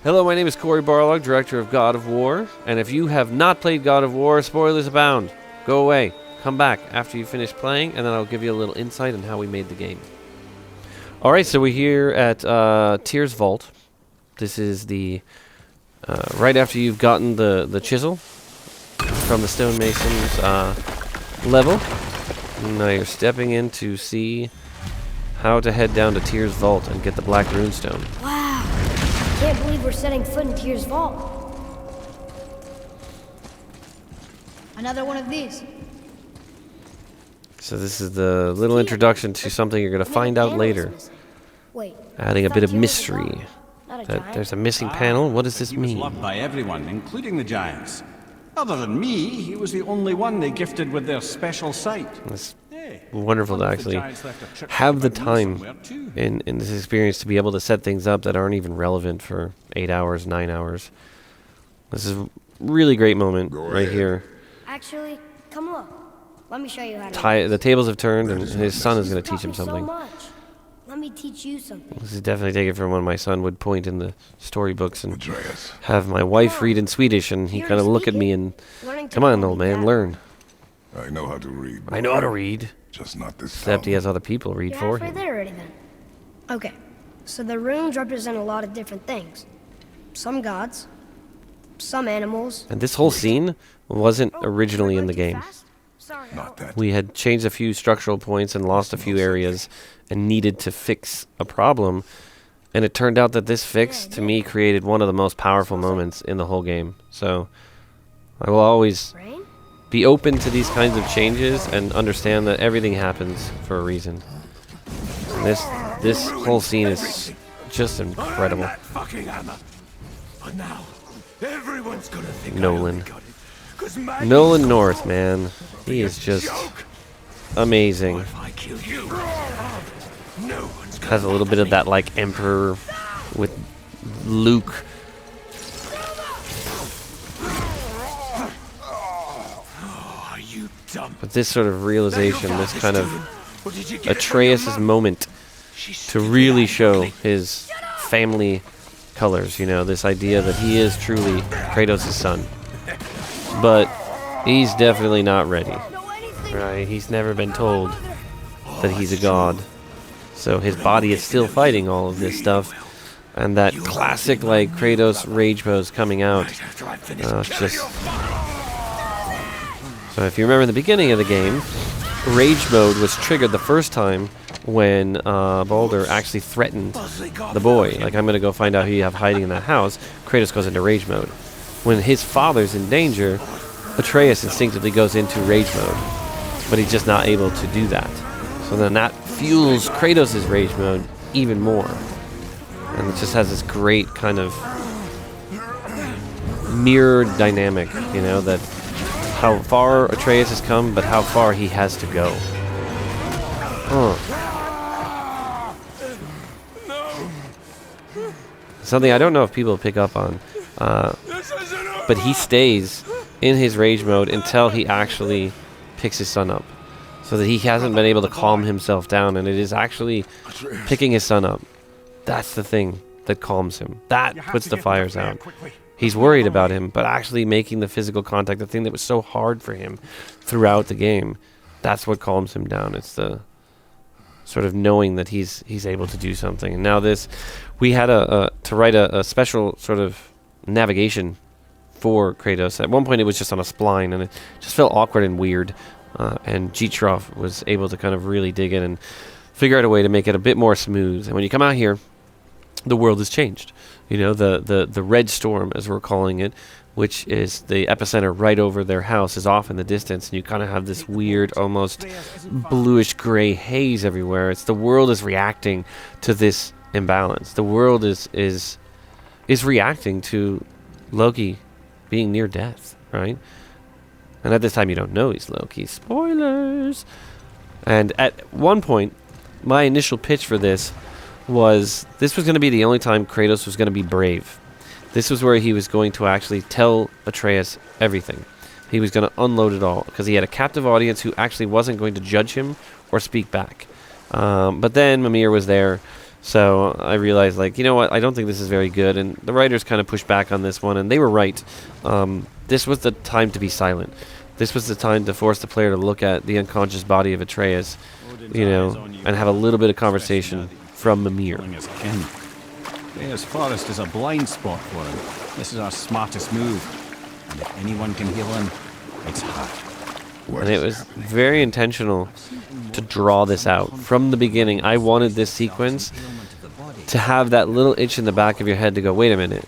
Hello, my name is Corey Barlog, director of God of War, and if you have not played God of War, spoilers abound. Go away. Come back after you finish playing, and then I'll give you a little insight on how we made the game. Alright, so we're here at Tyr's Vault. This is the right after you've gotten the chisel from the stonemason's level. Now you're stepping in to see how to head down to Tyr's Vault and get the black runestone. Wow. Can't believe we're setting foot in Tyr's Vault. Another one of these. So this is the little introduction to something you're going to find out later. Wait. Adding a bit of mystery. That there's a missing panel? What does this mean? He was loved by everyone, including the giants. Other than me, he was the only one they gifted with their special sight. It's wonderful to actually have the time in this experience to be able to set things up that aren't even relevant for 8 hours, 9 hours. This is a really great moment right here. Actually, come look. Let me show you how to. The tables have turned, and his son is going to teach him something. So much. Let me teach you something. This is definitely taken from when my son would point in the storybooks and have my wife read in Swedish, and he kind of look at me and, come on, old man, learn. I know how to read. I know how to read. Just not this Except he has other people read for You're him. halfway there already then. Okay, so the runes represent a lot of different things. Some gods, some animals. And this whole scene wasn't originally in the game. Not that. We had changed a few structural points and lost a few areas and needed to fix a problem. And it turned out that this fix, to me, created one of the most powerful moments in the whole game. So I will always be open to these kinds of changes and understand that everything happens for a reason. And this whole scene is just incredible. But now, everyone's gonna think Nolan. Nolan North, man. He is just amazing. Has a little bit of that, like, Emperor with Luke. But this sort of realization, this kind of Atreus' moment to really show his family colors, you know, this idea that he is truly Kratos' son. But he's definitely not ready, right? He's never been told that he's a god. So his body is still fighting all of this stuff. And that classic, like, Kratos rage pose coming out. It's just... So if you remember in the beginning of the game, rage mode was triggered the first time when Baldur actually threatened the boy. Like, I'm going to go find out who you have hiding in that house. Kratos goes into rage mode. When his father's in danger, Atreus instinctively goes into rage mode. But he's just not able to do that. So then that fuels Kratos' rage mode even more. And it just has this great kind of mirrored dynamic, you know, that how far Atreus has come, but how far he has to go. Something I don't know if people pick up on, but he stays in his rage mode until he actually picks his son up. So that he hasn't been able to calm himself down, and it is actually picking his son up. That's the thing that calms him. That puts the fires out. He's worried about him, but actually making the physical contact, the thing that was so hard for him throughout the game, that's what calms him down. It's the sort of knowing that he's able to do something. And now this, we had to write a special sort of navigation for Kratos. At one point it was just on a spline, and it just felt awkward and weird. And G-Troff was able to kind of really dig in and figure out a way to make it a bit more smooth. And when you come out here, the world has changed. You know, the red storm, as we're calling it, which is the epicenter right over their house, is off in the distance, and you kind of have this weird, almost bluish gray haze everywhere. It's the world is reacting to this imbalance. The world is reacting to Loki being near death, right? And at this time, you don't know he's Loki. Spoilers! And at one point, my initial pitch for this was going to be the only time Kratos was going to be brave. This was where he was going to actually tell Atreus everything. He was going to unload it all, because he had a captive audience who actually wasn't going to judge him or speak back. But then Mimir was there, So I realized, like, you know what? I don't think this is very good. And the writers kind of pushed back on this one, and they were right. This was the time to be silent. This was the time to force the player to look at the unconscious body of Atreus, you know, and have a little bit of conversation from Mimir. Freya's forest is a blind spot for him. This is our smartest move. And if anyone can heal him, it's her. And it was very intentional to draw this out. From the beginning, I wanted this sequence to have that little itch in the back of your head to go, wait a minute,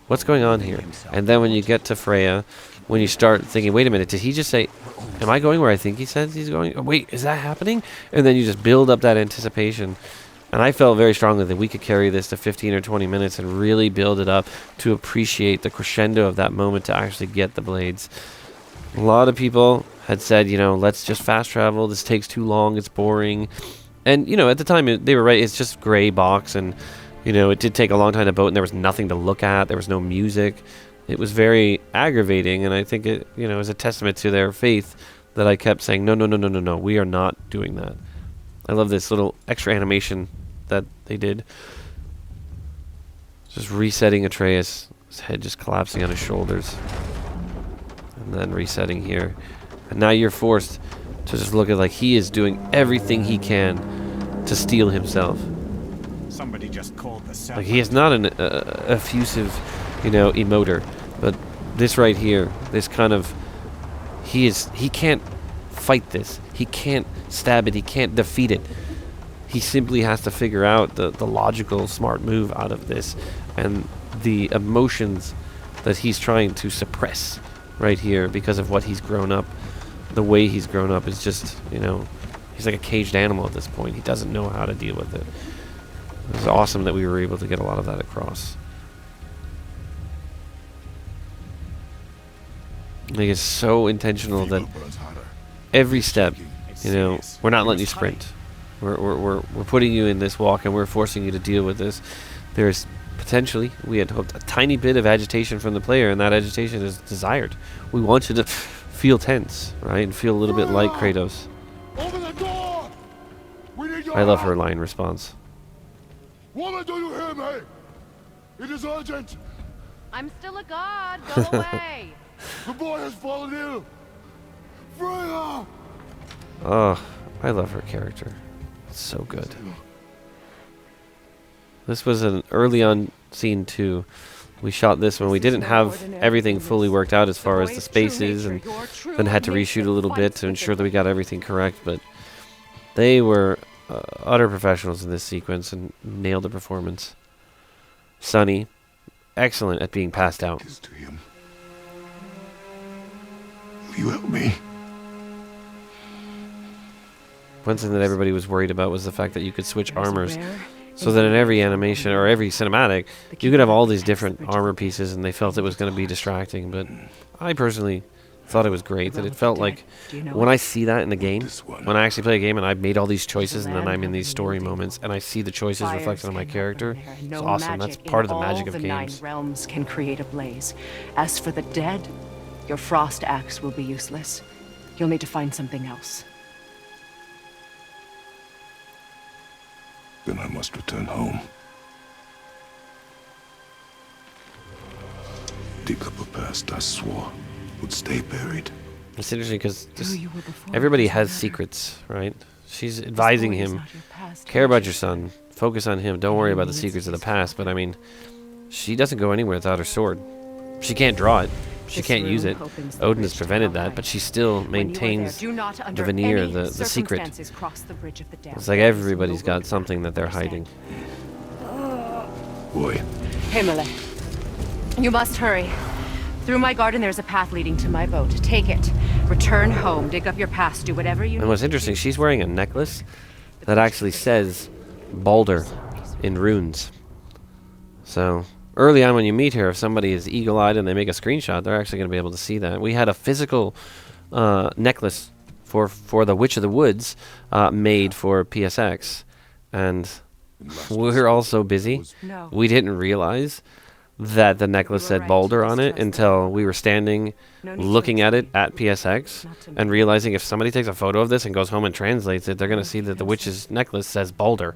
what's going on here? And then when you get to Freya, when you start thinking, wait a minute, did he just say, am I going where I think he says he's going? Oh, wait, is that happening? And then you just build up that anticipation. And I felt very strongly that we could carry this to 15 or 20 minutes and really build it up to appreciate the crescendo of that moment to actually get the blades. A lot of people had said, you know, let's just fast travel. This takes too long. It's boring. And, you know, at the time, they were right. It's just gray box. And, you know, it did take a long time to boat, and there was nothing to look at. There was no music. It was very aggravating. And I think it, you know, is a testament to their faith that I kept saying, no, no, no, no, no, no. We are not doing that. I love this little extra animation that they did. Just resetting Atreus. His head just collapsing on his shoulders. And then resetting here. And now you're forced to just look at like he is doing everything he can to steel himself. Somebody just called the Like he is not an effusive, you know, emoter, but this right here, this kind of, he can't fight this. He can't stab it. He can't defeat it. He simply has to figure out the logical, smart move out of this, and the emotions that he's trying to suppress right here because of what he's grown up. The way he's grown up is just, you know, he's like a caged animal at this point. He doesn't know how to deal with it. It was awesome that we were able to get a lot of that across. Like, it's so intentional that every step, you know, we're not letting you sprint. We're putting you in this walk, and we're forcing you to deal with this. There's potentially, we had hoped, a tiny bit of agitation from the player, and that agitation is desired. We want you to feel tense, right, and feel a little bit like Kratos. Open the door! We need your I love her help! line response. Woman, do you hear me? It is urgent! I'm still a god. Go away. The boy has fallen ill! Freya! Oh, I love her character. It's so good. This was an early on scene too. We shot this when we didn't have everything fully worked out as far as the spaces, and then had to reshoot a little bit to ensure that we got everything correct, but they were utter professionals in this sequence and nailed the performance. Sunny, excellent at being passed out. This to him. Will you help me? One thing that everybody was worried about was the fact that you could switch armors. So that in every animation or every cinematic, you could have all these different armor pieces, and they felt it was going to be distracting. But I personally thought it was great, that it felt like when I see that in the game, when I actually play a game and I've made all these choices and then I'm in these story moments and I see the choices reflected on my character, it's awesome. That's part of the magic of games. 9 realms can create a blaze. As for the dead, your frost axe will be useless. You'll need to find something else. Then I must return home. Dig up a past I swore would stay buried. It's interesting because everybody has secrets, right? She's advising him, care about your son, focus on him, don't worry about the secrets of the past. But I mean, she doesn't go anywhere without her sword. She can't draw it. She can't use it. Odin has prevented that, but she still maintains the veneer, the secret. It's like everybody's got something that they're hiding. Boy. Himmele, you must hurry. Through my garden there's a path leading to my boat. Take it. Return home. Dig up your past. Do whatever you need. And what's interesting, she's wearing a necklace that actually says Balder in runes. So early on when you meet her, if somebody is eagle-eyed and they make a screenshot, they're actually going to be able to see that. We had a physical necklace for the Witch of the Woods made for PSX, and we're all so busy, we didn't realize that the necklace said Balder on it until we were standing looking at it at PSX and realizing if somebody takes a photo of this and goes home and translates it, they're going to see that the witch's necklace says Balder.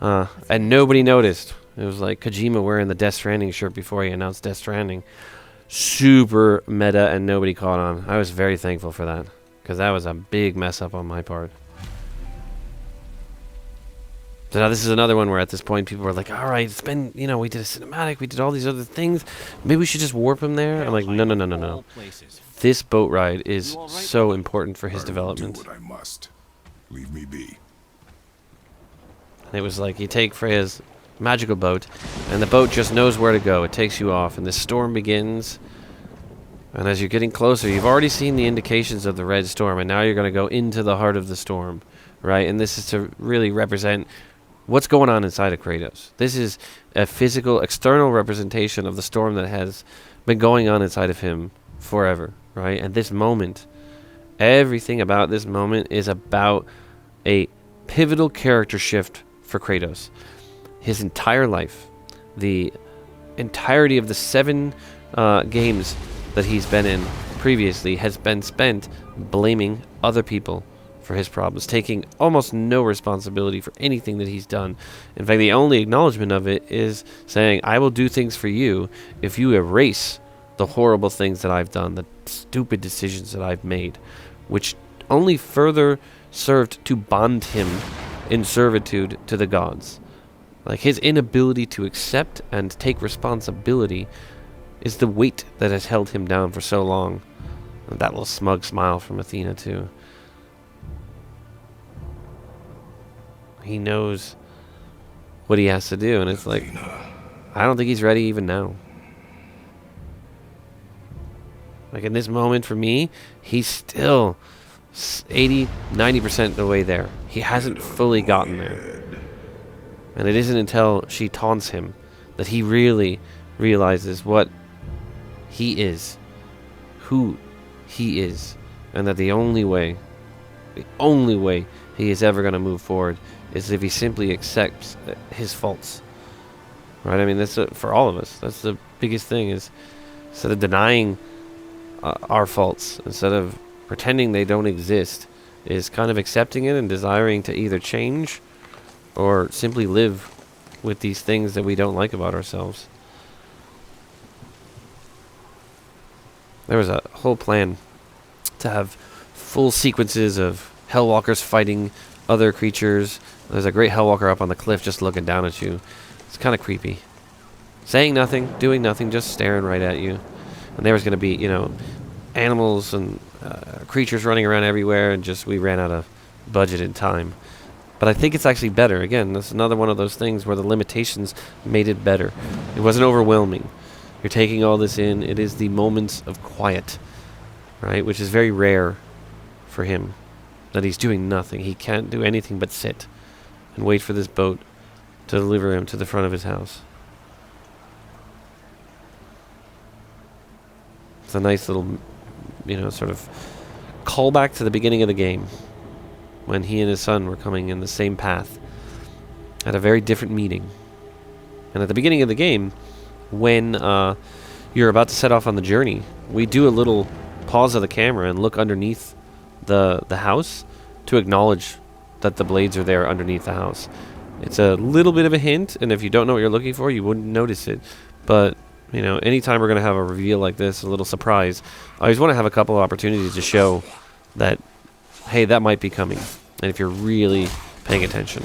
and nobody noticed. It was like Kojima wearing the Death Stranding shirt before he announced Death Stranding. Super meta, and nobody caught on. I was very thankful for that, because that was a big mess up on my part. So now this is another one where at this point people were like, all right, it's been, you know, we did a cinematic, we did all these other things. Maybe we should just warp him there. I'm like, no. This boat ride is so important for his development. Do what I must. Leave me be. And it was like you take Freya's magical boat, and the boat just knows where to go. It takes you off, and the storm begins. And as you're getting closer, you've already seen the indications of the red storm, and now you're going to go into the heart of the storm, right? And this is to really represent what's going on inside of Kratos. This is a physical, external representation of the storm that has been going on inside of him forever, right? And this moment, everything about this moment is about a pivotal character shift for Kratos. His entire life, the entirety of the 7 games that he's been in previously has been spent blaming other people for his problems, taking almost no responsibility for anything that he's done. In fact, the only acknowledgement of it is saying, I will do things for you if you erase the horrible things that I've done, the stupid decisions that I've made, which only further served to bond him in servitude to the gods. Like, his inability to accept and take responsibility is the weight that has held him down for so long. And that little smug smile from Athena, too. He knows what he has to do, and it's like, I don't think he's ready even now. Like, in this moment for me, he's still 80, 90% of the way there. He hasn't fully gotten there. And it isn't until she taunts him that he really realizes what he is, who he is, and that the only way he is ever going to move forward is if he simply accepts his faults. Right? I mean, that's for all of us. That's the biggest thing, is instead of denying our faults, instead of pretending they don't exist, is kind of accepting it and desiring to either change or simply live with these things that we don't like about ourselves. There was a whole plan to have full sequences of Hellwalkers fighting other creatures. There's a great Hellwalker up on the cliff just looking down at you. It's kind of creepy. Saying nothing, doing nothing, just staring right at you. And there was going to be, you know, animals and creatures running around everywhere, and just we ran out of budget and time. But I think it's actually better. Again, that's another one of those things where the limitations made it better. It wasn't overwhelming. You're taking all this in. It is the moments of quiet, right? Which is very rare for him. That he's doing nothing. He can't do anything but sit and wait for this boat to deliver him to the front of his house. It's a nice little, you know, sort of callback to the beginning of the game, when he and his son were coming in the same path at a very different meeting. And at the beginning of the game, when you're about to set off on the journey, we do a little pause of the camera and look underneath the house to acknowledge that the blades are there underneath the house. It's a little bit of a hint, and if you don't know what you're looking for, you wouldn't notice it. But, you know, anytime we're going to have a reveal like this, a little surprise, I always want to have a couple of opportunities to show that, hey, that might be coming, and if you're really paying attention.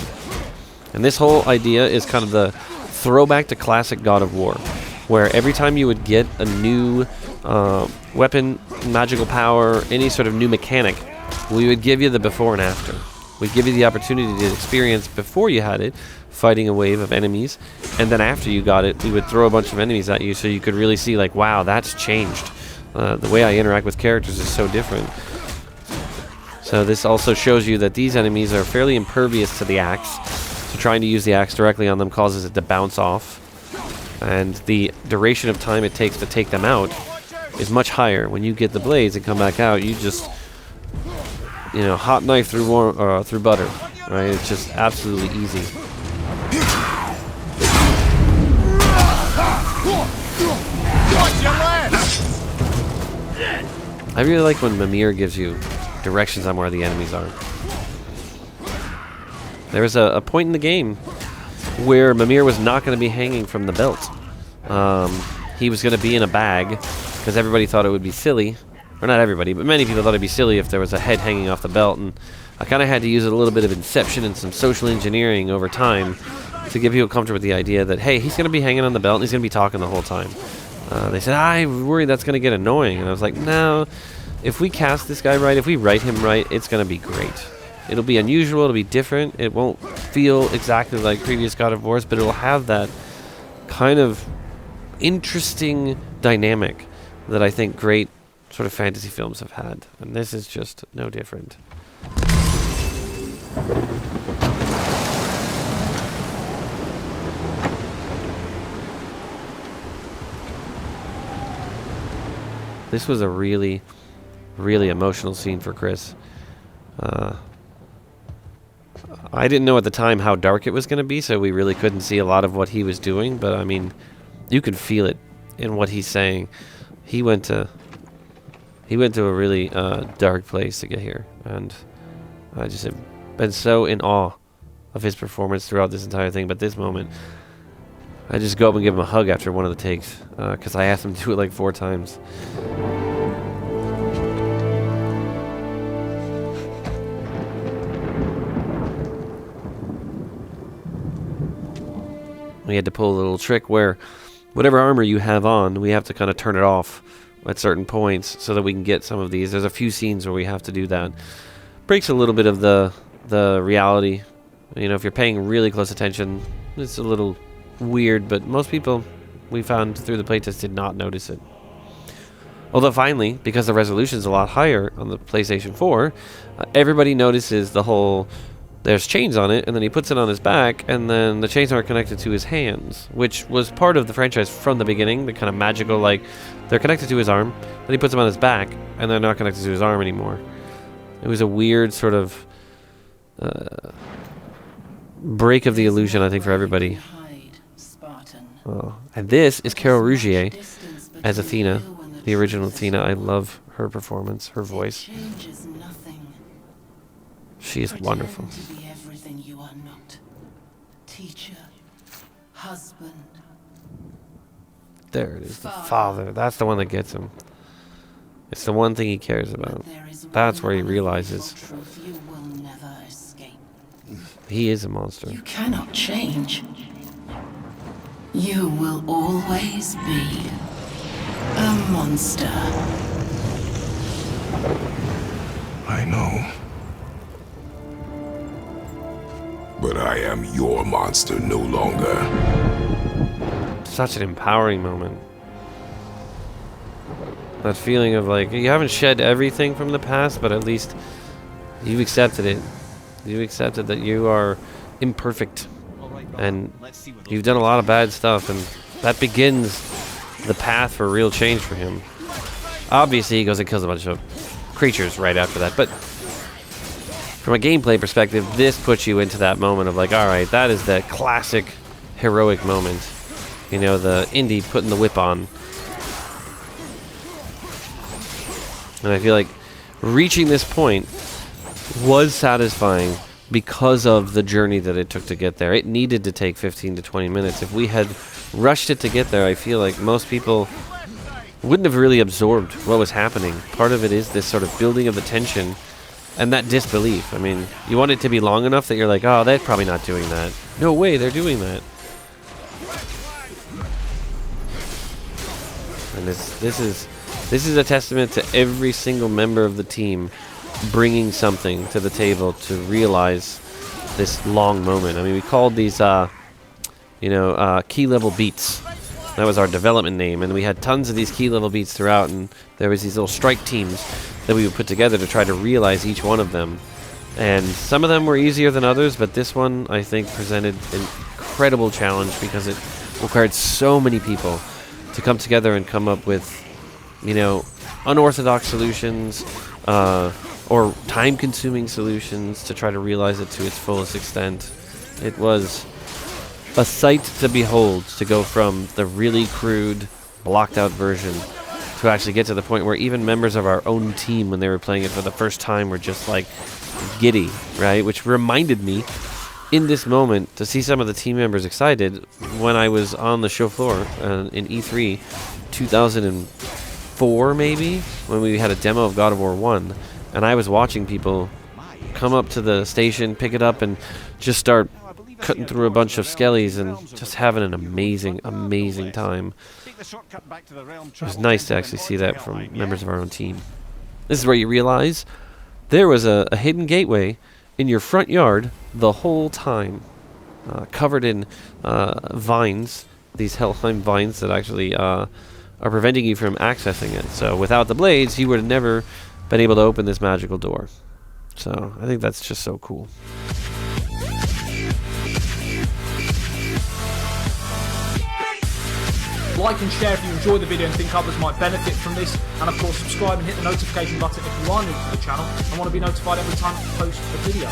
And this whole idea is kind of the throwback to classic God of War, where every time you would get a new weapon, magical power, any sort of new mechanic, we would give you the before and after. We'd give you the opportunity to experience before you had it, fighting a wave of enemies, and then after you got it, we would throw a bunch of enemies at you so you could really see, like, wow, that's changed. The way I interact with characters is so different. So this also shows you that these enemies are fairly impervious to the axe, so trying to use the axe directly on them causes it to bounce off, and the duration of time it takes to take them out is much higher. When you get the blades and come back out, you just, you know, hot knife through through butter, right? It's just absolutely easy. I really like when Mimir gives you directions on where the enemies are. There was a point in the game where Mimir was not going to be hanging from the belt. He was going to be in a bag because everybody thought it would be silly. Or not everybody, but many people thought it'd be silly if there was a head hanging off the belt. And I kind of had to use a little bit of inception and some social engineering over time to get people comfortable with the idea that, hey, he's going to be hanging on the belt and he's going to be talking the whole time. They said, I worry that's going to get annoying. And I was like, no, if we cast this guy right, if we write him right, it's going to be great. It'll be unusual, it'll be different. It won't feel exactly like previous God of Wars, but it'll have that kind of interesting dynamic that I think great sort of fantasy films have had. And this is just no different. This was a really, really emotional scene for Chris. I didn't know at the time how dark it was going to be, so we really couldn't see a lot of what he was doing, but I mean, you can feel it in what he's saying. He went to a really dark place to get here, and I just have been so in awe of his performance throughout this entire thing. But this moment, I just go up and give him a hug after one of the takes, because I asked him to do it like 4 times. We had to pull a little trick where whatever armor you have on, we have to kind of turn it off at certain points so that we can get some of these. There's a few scenes where we have to do that. Breaks a little bit of the reality. You know, if you're paying really close attention, it's a little weird, but most people we found through the playtest did not notice it. Although finally, because the resolution's a lot higher on the PlayStation 4, everybody notices the whole... There's chains on it, and then he puts it on his back, and then the chains aren't connected to his hands, which was part of the franchise from the beginning, the kind of magical, like, they're connected to his arm, then he puts them on his back, and they're not connected to his arm anymore. It was a weird sort of break of the illusion, I think, for everybody. Oh. And this is Carol Rougier as Athena, the original Athena. I love her performance, her voice. She is wonderful. To be everything you are not. Teacher, husband. There it is, the father. That's the one that gets him. It's the one thing he cares about. That's where he realizes You will never escape. he is a monster. You cannot change. You will always be a monster. I know. But I am your monster no longer. Such an empowering moment. That feeling of like, you haven't shed everything from the past, but at least you've accepted it. You've accepted that you are imperfect. And you've done a lot of bad stuff, and that begins the path for real change for him. Obviously, he goes and kills a bunch of creatures right after that, but from a gameplay perspective, this puts you into that moment of like, alright, that is that classic heroic moment. You know, the Indy putting the whip on. And I feel like reaching this point was satisfying because of the journey that it took to get there. It needed to take 15 to 20 minutes. If we had rushed it to get there, I feel like most people wouldn't have really absorbed what was happening. Part of it is this sort of building of the tension and that disbelief. I mean, you want it to be long enough that you're like, oh, they're probably not doing that. No way, they're doing that. And this is a testament to every single member of the team bringing something to the table to realize this long moment. I mean, we called these, key level beats. That was our development name, and we had tons of these key level beats throughout, and there was these little strike teams that we would put together to try to realize each one of them. And some of them were easier than others, but this one, I think, presented an incredible challenge because it required so many people to come together and come up with, unorthodox solutions, or time-consuming solutions to try to realize it to its fullest extent. It was a sight to behold, to go from the really crude, blocked-out version to actually get to the point where even members of our own team, when they were playing it for the first time, were just like giddy, right? Which reminded me in this moment, to see some of the team members excited, when I was on the show floor in E3 2004 maybe, when we had a demo of God of War 1, and I was watching people come up to the station, pick it up, and just start cutting through a bunch of skellies and just having an amazing, amazing time. It was nice to actually see that from members of our own team. This is where you realize there was a hidden gateway in your front yard the whole time, covered in vines, these Helheim vines that actually are preventing you from accessing it. So without the blades, you would have never been able to open this magical door. So I think that's just so cool. Like and share if you enjoyed the video and think others might benefit from this, and of course subscribe and hit the notification button if you are new to the channel and want to be notified every time I post a video.